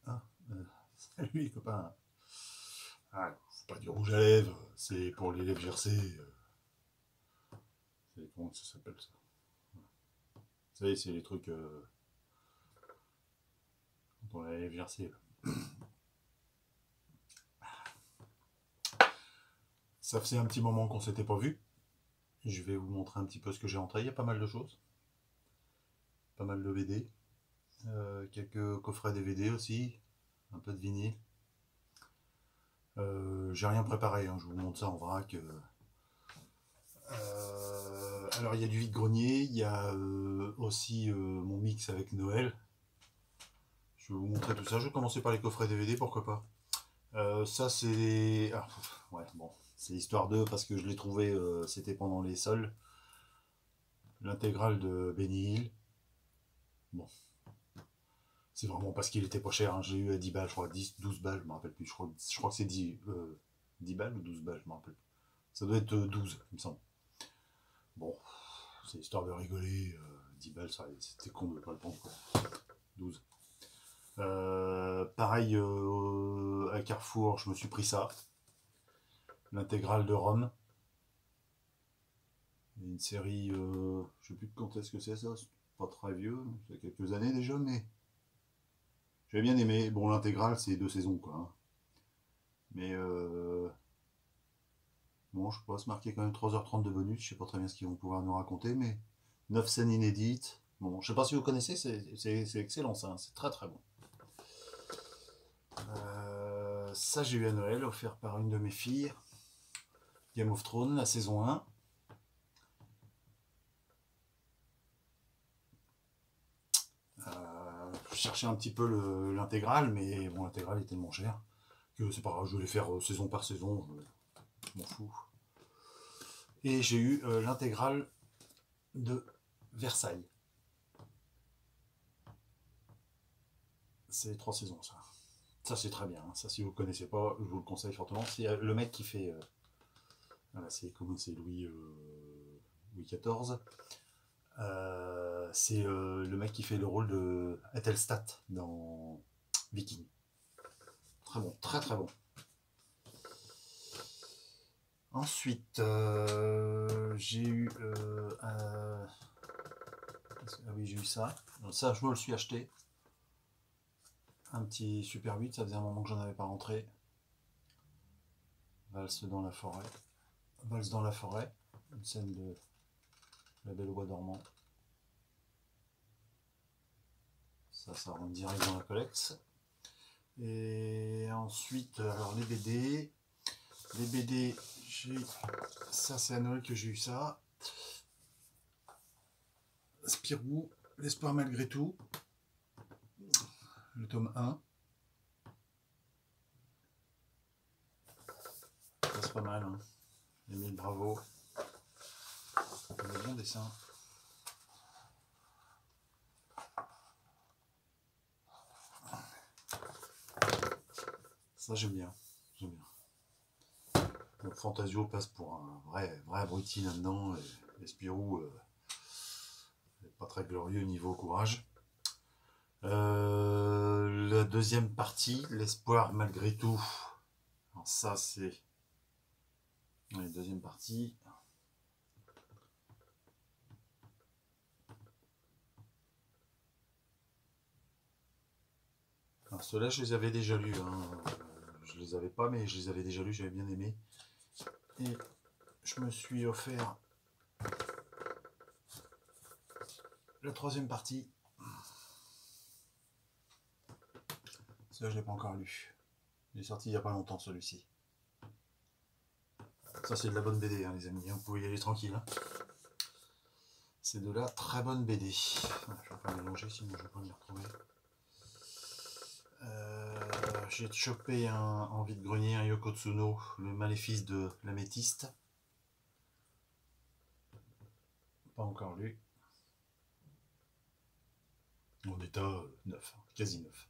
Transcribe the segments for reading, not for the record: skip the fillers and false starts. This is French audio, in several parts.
Ah, salut les copains. Ah, faut pas du rouge à lèvres, c'est pour les lèvres gercées. Comment ça s'appelle ça? Vous savez, c'est les trucs pour les lèvres gercées. Ça faisait un petit moment qu'on s'était pas vu. Je vais vous montrer un petit peu ce que j'ai entré. Il y a pas mal de choses. Pas mal de BD. Quelques coffrets DVD aussi. Un peu de vinyle. J'ai rien préparé, hein, je vous montre ça en vrac. Alors il y a du vide-grenier, il y a aussi mon mix avec Noël. Je vais vous montrer tout ça. Je vais commencer par les coffrets DVD, pourquoi pas. Ça c'est... Ah, ouais, bon, c'est histoire d'eux parce que je l'ai trouvé, c'était pendant les soldes. L'intégrale de Benny Hill. Bon, c'est vraiment parce qu'il était pas cher, hein. J'ai eu à 10 balles, je crois, 10, 12 balles, je me rappelle plus. Je crois que c'est 10 balles ou 12 balles, je me rappelle plus. Ça doit être 12, il me semble. Bon, c'est histoire de rigoler. 10 balles, c'était con de ne pas le prendre, quoi. 12. Pareil, à Carrefour, je me suis pris ça. L'intégrale de Rome. Une série, je sais plus de quand est-ce que c'est ça. C'est pas très vieux, c'est quelques années déjà, mais j'ai bien aimé. Bon, l'intégrale, c'est 2 saisons, quoi, hein. Mais bon, je pense marquer quand même 3h30 de bonus. Je sais pas très bien ce qu'ils vont pouvoir nous raconter, mais 9 scènes inédites. Bon, je sais pas si vous connaissez, c'est excellent ça, hein. C'est très très bon. Ça, j'ai eu à Noël, offert par une de mes filles. Game of Thrones, la saison 1. Je cherchais un petit peu l'intégrale, mais bon, l'intégrale est tellement chère que c'est pas grave, je vais les faire saison par saison, je m'en fous. Et j'ai eu l'intégrale de Versailles. C'est 3 saisons, ça. Ça, c'est très bien, hein. Ça, si vous ne connaissez pas, je vous le conseille fortement. C'est le mec qui fait... voilà, c'est Louis XIV. C'est le mec qui fait le rôle de Ethelstat dans Viking. Très bon, très très bon. Ensuite, j'ai eu... ah oui, j'ai eu ça. Donc ça, je me le suis acheté. Un petit Super 8, ça faisait un moment que j'en avais pas rentré. Valse dans la forêt. Valse dans la forêt. Une scène de La Belle au Bois dormant. Ça rentre direct dans la collecte. Et ensuite, alors les BD. Les BD, ça c'est à Noël que j'ai eu ça. Spirou, L'espoir malgré tout. Le tome 1. Ça c'est pas mal, hein. Émile Bravo. Un bon dessin. Ça j'aime bien. J'aime bien. Donc Fantasio passe pour un vrai abruti là-dedans. Et Spirou pas très glorieux niveau courage. La deuxième partie, l'espoir malgré tout. Alors ça c'est la deuxième partie. Alors ceux-là je les avais déjà lus, hein. Je les avais pas mais je les avais déjà lus, j'avais bien aimé. Et je me suis offert la troisième partie. Celui-là je l'ai pas encore lu. Il est sorti il n'y a pas longtemps celui-ci. Ça c'est de la bonne BD, hein, les amis, vous pouvez y aller tranquille, hein. C'est de la très bonne BD. Voilà, je vais pas mélanger sinon je vais pas m'y retrouver. J'ai chopé en vide-grenier un Yoko Tsuno, le maléfice de l'améthyste. Pas encore lu. En état neuf, quasi neuf.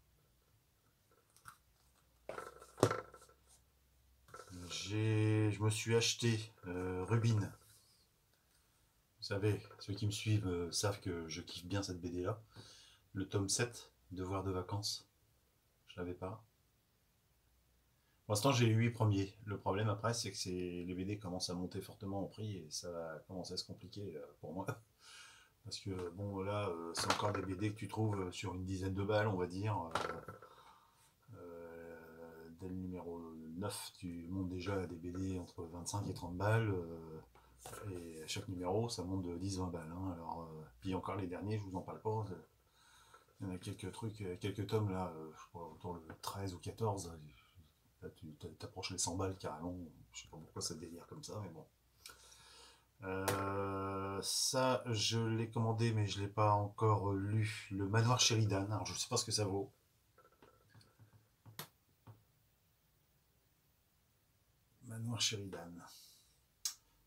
Je me suis acheté Rubin. savez, ceux qui me suivent savent que je kiffe bien cette BD là. Le tome 7, Devoir de vacances. Je l'avais pas. Pour l'instant, j'ai les 8 premiers. Le problème après, c'est que les BD commencent à monter fortement en prix et ça va commencer à se compliquer pour moi. Parce que bon, là, c'est encore des BD que tu trouves sur une dizaine de balles, on va dire. Dès le numéro 9, tu montes déjà à des BD entre 25 et 30 balles. Et à chaque numéro, ça monte de 10-20 balles. Hein. Alors, puis encore les derniers, je vous en parle pas. Il y en a quelques trucs, quelques tomes là, je crois autour de 13 ou 14. Là, tu t'approches les 100 balles carrément. Je sais pas pourquoi ça délire comme ça, mais bon. Ça, je l'ai commandé, mais je l'ai pas encore lu. Le Manoir Sheridan. Alors, je sais pas ce que ça vaut. Manoir Sheridan.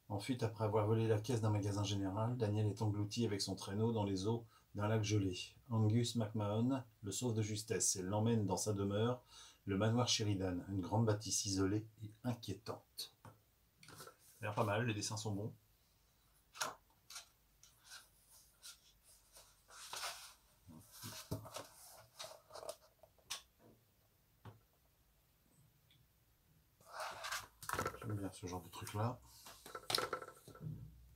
En fuite après avoir volé la caisse d'un magasin général, Daniel est englouti avec son traîneau dans les eaux d'un lac gelé. Angus McMahon le sauve de justesse et l'emmène dans sa demeure, le manoir Sheridan, une grande bâtisse isolée et inquiétante. Ça a l'air pas mal, les dessins sont bons. J'aime bien ce genre de truc là.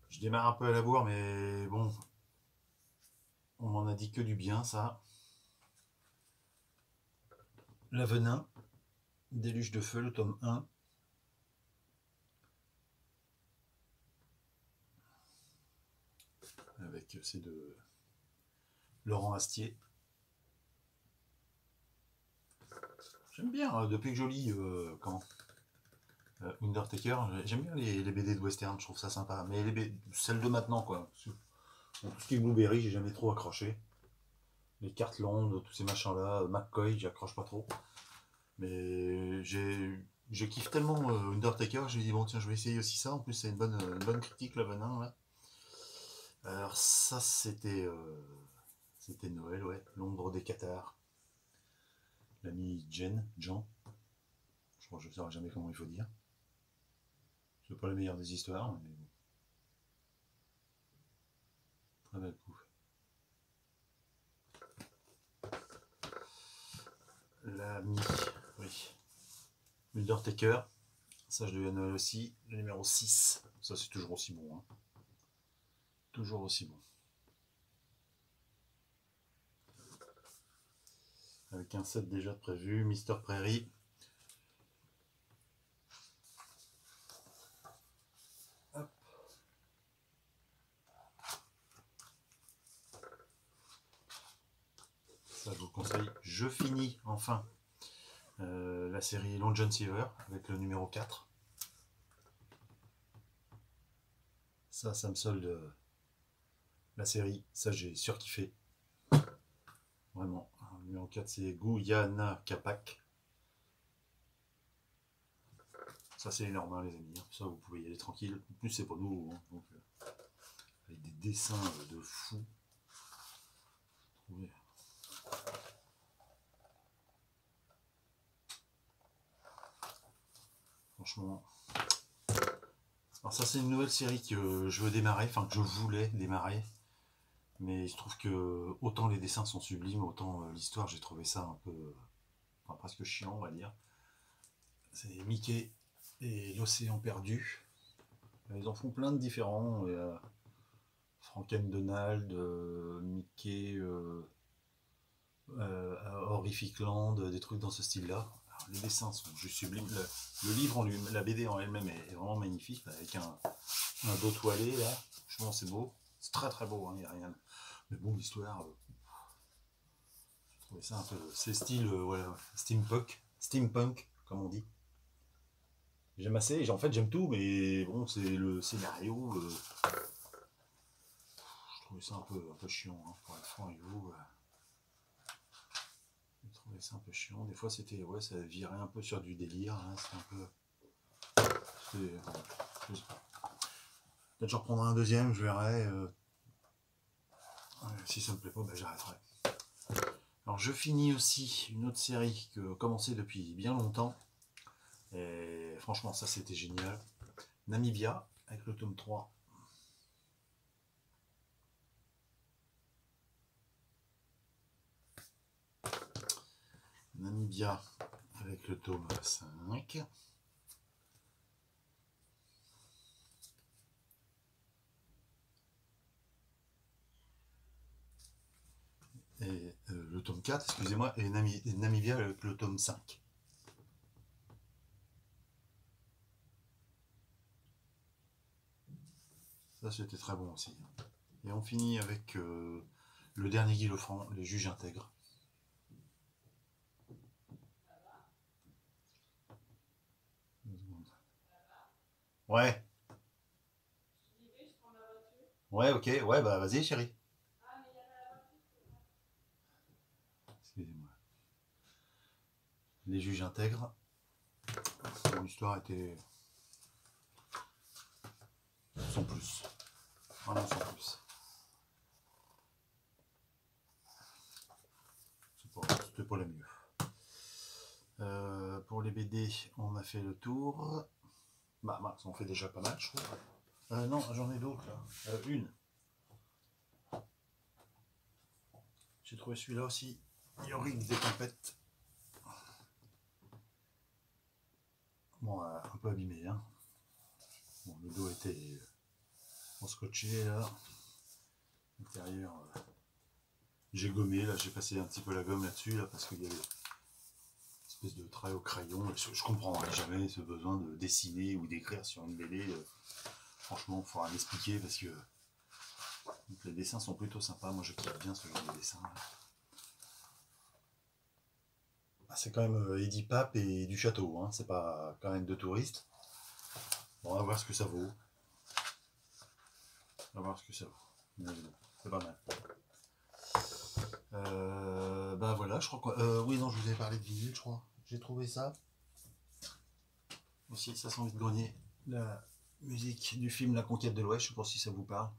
Je démarre un peu à la bourre, mais bon, on m'en a dit que du bien, ça. L'Avenin, Déluge de feu, le tome 1. Avec c'est de Laurent Astier. J'aime bien, depuis que je lis Undertaker, j'aime bien les BD de western, je trouve ça sympa. Mais celles de maintenant, quoi. Tout ce qui est Blueberry, j'ai jamais trop accroché. Les cartes longues, tous ces machins-là, McCoy, j'accroche pas trop. Mais je kiffe tellement Undertaker, j'ai dit bon tiens je vais essayer aussi ça, en plus c'est une bonne critique le venin là. Alors ça c'était Noël, ouais, l'ombre des cathares. L'ami Jean, je crois que je ne saurais jamais comment il faut dire. C'est pas la meilleure des histoires, mais bon. Très belle couve. L'ami, oui. Undertaker, ça je devais à Noël aussi. Le numéro 6, ça c'est toujours aussi bon. Hein. Toujours aussi bon. Avec un set déjà prévu, Mister Prairie. Hop. Ça je vous le conseille. Je finis enfin la série Long John Silver avec le numéro 4. Ça me solde la série. Ça j'ai surkiffé. Vraiment. Le numéro 4 c'est Guyana Capac. Ça c'est énorme hein, les amis. Ça vous pouvez y aller tranquille. En plus c'est pas nouveau. Hein, donc, avec des dessins de fou. Oui. Franchement. Alors ça c'est une nouvelle série que je veux démarrer, enfin que je voulais démarrer. Mais il se trouve que autant les dessins sont sublimes, autant l'histoire j'ai trouvé ça un peu, enfin presque chiant on va dire. C'est Mickey et l'océan perdu. Ils en font plein de différents. Franken-Donald, Mickey, Horrific Land, des trucs dans ce style-là. Les dessins sont juste sublimes. Le livre en lui, la BD en elle-même est vraiment magnifique, avec un dos toilé là. Franchement, c'est beau. C'est très très beau, il n'y a rien. Mais bon, l'histoire, je trouvais ça un peu. C'est style, voilà, steampunk, comme on dit. J'aime assez, en fait j'aime tout, mais bon, c'est le scénario. Je trouvais ça un peu chiant, hein, pour être franc avec vous. Je trouvais ça un peu chiant. Des fois, c'était, ouais, ça virait un peu sur du délire. Hein, c'est un peu. Peut-être je reprendrai un deuxième, je verrai. Si ça me plaît pas, ben, j'arrêterai. Alors, je finis aussi une autre série que j'ai commencé depuis bien longtemps. Et franchement, ça c'était génial. Namibia, avec le tome 3. Namibia avec le tome 5. Et le tome 4, excusez-moi, et Namibia avec le tome 5. Ça, c'était très bon aussi. Et on finit avec le dernier Guy Lefranc, Les Juges Intègres. Ouais. Ouais, ok. Ouais, bah vas-y, chérie. Excusez-moi. Les Juges Intègres. L'histoire était sans plus. Vraiment sans plus. C'était pas la mieux. Pour les BD, on a fait le tour. Bah, Max, on fait déjà pas mal, je trouve. Non, j'en ai d'autres là. Une. J'ai trouvé celui-là aussi. Yorick des tempêtes. Bon, un peu abîmé, hein. Bon, le dos était scotché là. L'intérieur, j'ai gommé, là, j'ai passé un petit peu la gomme là-dessus, là, parce qu'il y avait une espèce de trait au crayon. Je comprendrai jamais ce besoin de dessiner ou d'écrire sur une BD. Franchement, il faudra m'expliquer parce que donc, les dessins sont plutôt sympas. Moi, je kiffe bien ce genre de dessin. Bah, c'est quand même Eddie Pape et du château, hein. C'est pas quand même de touristes. Bon, on va voir ce que ça vaut. On va voir ce que ça vaut. Mais bon, c'est pas mal. Bah voilà, je crois que. Oui, non, je vous avais parlé de vinyle, je crois. J'ai trouvé ça. Aussi, ça sent vite grenier. La musique du film La Conquête de l'Ouest, je sais pas si ça vous parle.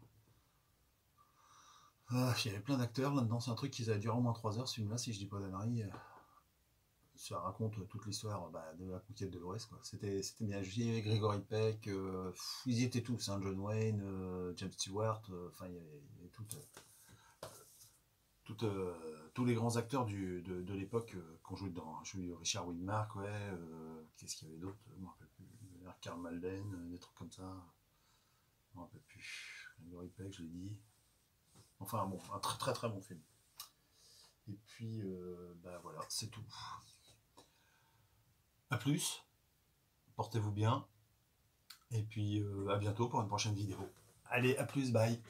Ah, il y avait plein d'acteurs là-dedans, c'est un truc qui a duré au moins 3 heures, ce film-là, si je dis pas d'annerie. Ça raconte toute l'histoire de la conquête de l'Ouest. C'était bien. Il y avait Gregory Peck, ils y étaient tous, hein, John Wayne, James Stewart, enfin il y avait tous les grands acteurs de l'époque qu'on jouait dedans. J'ai eu Richard Widmark, ouais, qu'est-ce qu'il y avait d'autre? Je me rappelle plus. Karl Malden, des trucs comme ça. Je me rappelle plus. Gregory Peck, je l'ai dit. Enfin bon, un très très très bon film. Et puis, bah voilà, c'est tout. A plus, portez-vous bien, et puis à bientôt pour une prochaine vidéo. Allez, à plus, bye.